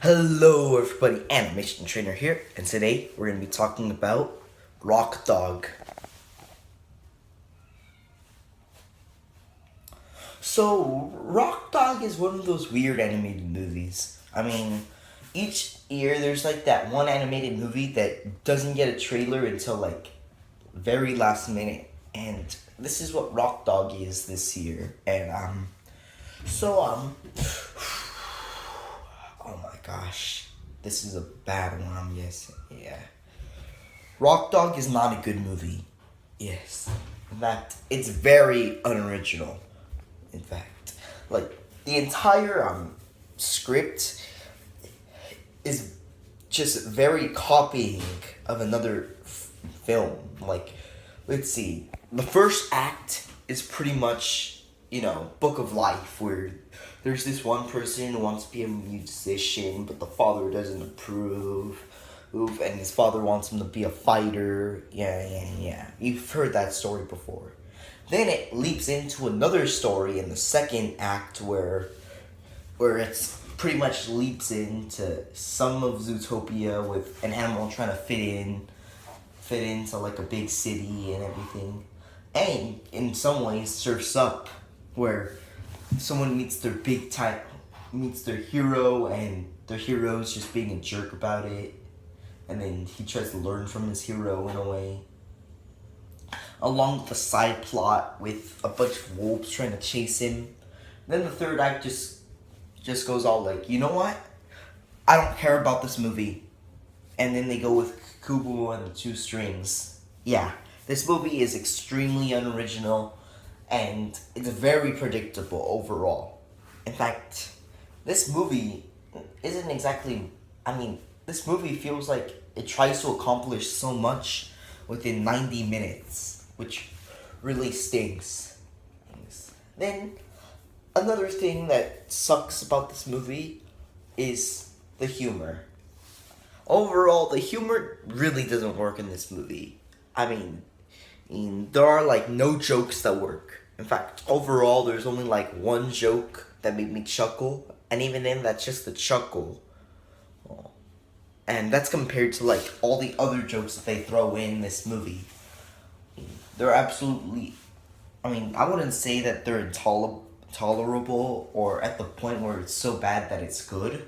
Hello everybody, Animation Trainer here, and today we're going to be talking about Rock Dog. So, Rock Dog is one of those weird animated movies. I mean, each year there's like that one animated movie that doesn't get a trailer until like very last minute, and this is what Rock Dog is this year. And oh my gosh, this is a bad one, I'm guessing. Yeah. Rock Dog is not a good movie. Yes. In fact, it's very unoriginal. In fact, like, the entire script is just very copying of another film. Like, let's see. The first act is pretty much, Book of Life, where there's this one person who wants to be a musician, but the father doesn't approve. And his father wants him to be a fighter. Yeah. You've heard that story before. Then it leaps into another story in the second act where it's pretty much leaps into some of Zootopia with an animal trying to fit into like a big city and everything. And in some ways Surf's Up, where someone meets their hero, and their hero's just being a jerk about it, and then he tries to learn from his hero in a way. Along with the side plot with a bunch of wolves trying to chase him. Then the third act just goes all like, you know what? I don't care about this movie. And then they go with Kubo and the Two Strings. Yeah, this movie is extremely unoriginal, and it's very predictable overall. In fact, this movie isn't exactly, this movie feels like it tries to accomplish so much within 90 minutes, which really stinks. Then, another thing that sucks about this movie is the humor. Overall, the humor really doesn't work in this movie. There are like no jokes that work. In fact, overall, there's only like one joke that made me chuckle, and even then, that's just a chuckle. And that's compared to like all the other jokes that they throw in this movie. They're absolutely, I wouldn't say that they're tolerable or at the point where it's so bad that it's good,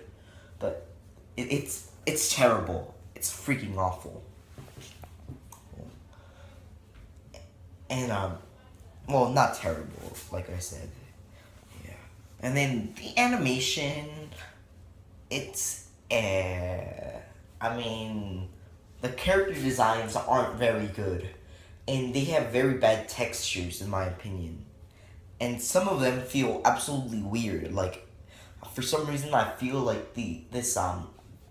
but it's terrible. It's freaking awful. And well, not terrible, like I said. Yeah. And then the animation, it's the character designs aren't very good, and they have very bad textures in my opinion. And some of them feel absolutely weird. Like, for some reason I feel like this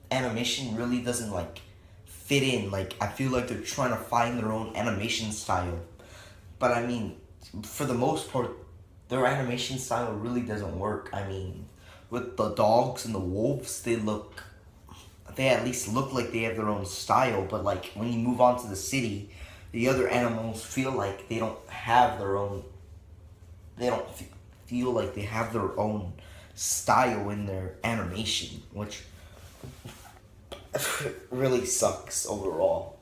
animation really doesn't like fit in. Like, I feel like they're trying to find their own animation style. But for the most part, their animation style really doesn't work. With the dogs and the wolves, they at least look like they have their own style, but like when you move on to the city, the other animals feel like they don't feel like they have their own style in their animation, which really sucks overall.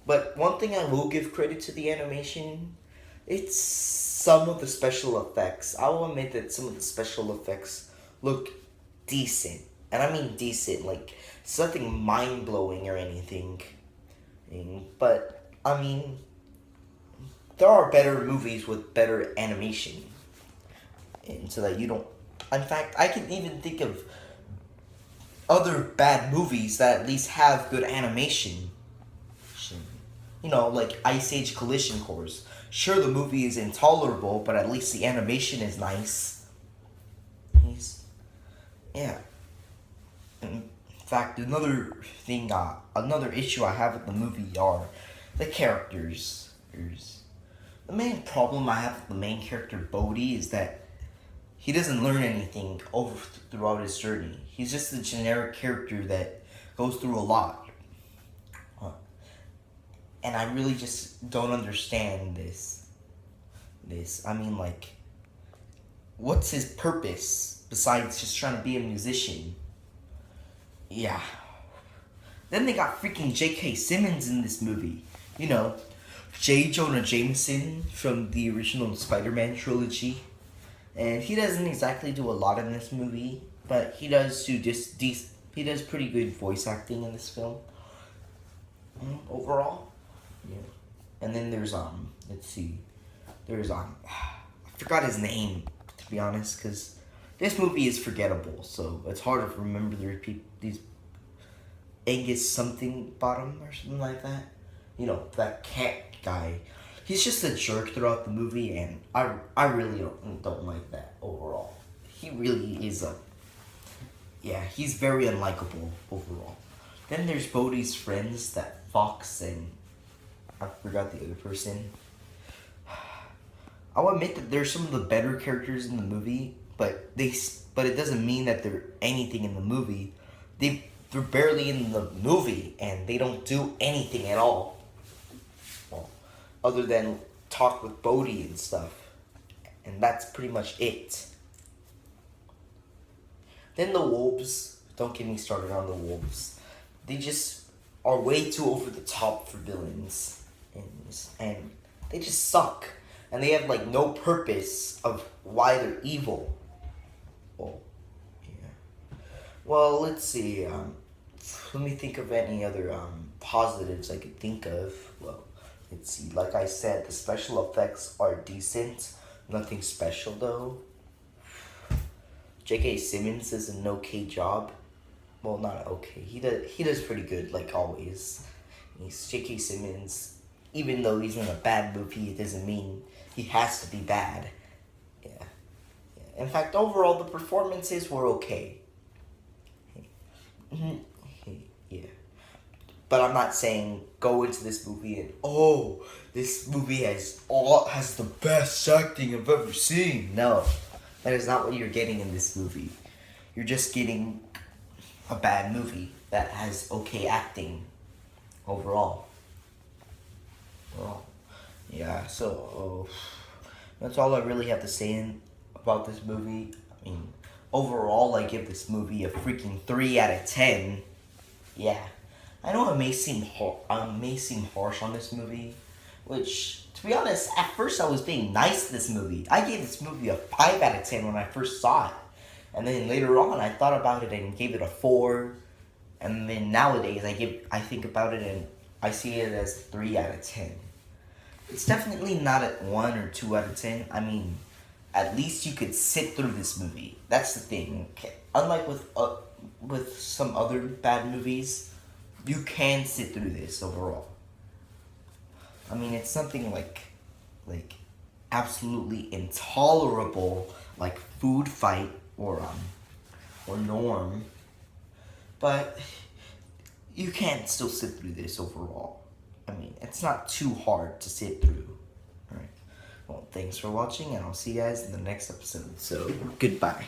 But one thing I will give credit to the animation, it's some of the special effects. I will admit that some of the special effects look decent. And I mean decent, like, it's nothing mind-blowing or anything. But, there are better movies with better animation. And so that you don't... In fact, I can even think of other bad movies that at least have good animation. Like Ice Age Collision Course. Sure, the movie is intolerable, but at least the animation is nice. Yeah. In fact, another issue I have with the movie are the characters. The main problem I have with the main character, Bodhi, is that he doesn't learn anything throughout his journey. He's just a generic character that goes through a lot. And I really just don't understand this. What's his purpose? besides just trying to be a musician. Yeah. Then they got freaking J.K. Simmons in this movie. You know, J. Jonah Jameson from the original Spider-Man trilogy. And he doesn't exactly do a lot in this movie, but he does do he does pretty good voice acting in this film. Overall. Yeah. And then there's let's see. There's I forgot his name, to be honest, because this movie is forgettable, so it's hard to remember these Angus something bottom or something like that. You know, that cat guy. He's just a jerk throughout the movie, and I really don't like that overall. He really is he's very unlikable overall. Then there's Bodhi's friends, that Fox and I forgot the other person. I'll admit that there's some of the better characters in the movie, but it doesn't mean that they're anything in the movie. They're barely in the movie, and they don't do anything at all. Well, other than talk with Bodhi and stuff. And that's pretty much it. Then the wolves. Don't get me started on the wolves. They just are way too over the top for villains. And they just suck. And they have like no purpose of why they're evil. Well, yeah. Well, let's see. Let me think of any other positives I could think of. Well, let's see. Like I said, the special effects are decent. Nothing special though. J.K. Simmons does an okay job. Well, not okay. He does pretty good, like always. He's J.K. Simmons. Even though he's in a bad movie, it doesn't mean he has to be bad. Yeah. In fact, overall, the performances were okay. Yeah. But I'm not saying go into this movie and, oh, this movie has the best acting I've ever seen. No, that is not what you're getting in this movie. You're just getting a bad movie that has okay acting overall. Well, yeah, so that's all I really have to say about this movie. I mean, overall, I give this movie a freaking 3 out of 10. Yeah, I know I may seem harsh on this movie, which, to be honest, at first I was being nice to this movie. I gave this movie a 5 out of 10 when I first saw it, and then later on I thought about it and gave it a 4, and then nowadays I think about it and I see it as 3 out of 10. It's definitely not at 1 or 2 out of 10. I mean, at least you could sit through this movie. That's the thing. Unlike with some other bad movies, you can sit through this overall. I mean, it's something like absolutely intolerable, like Food Fight or Norm, but you can still sit through this overall. I mean, it's not too hard to sit through. Alright. Well, thanks for watching, and I'll see you guys in the next episode. So, goodbye.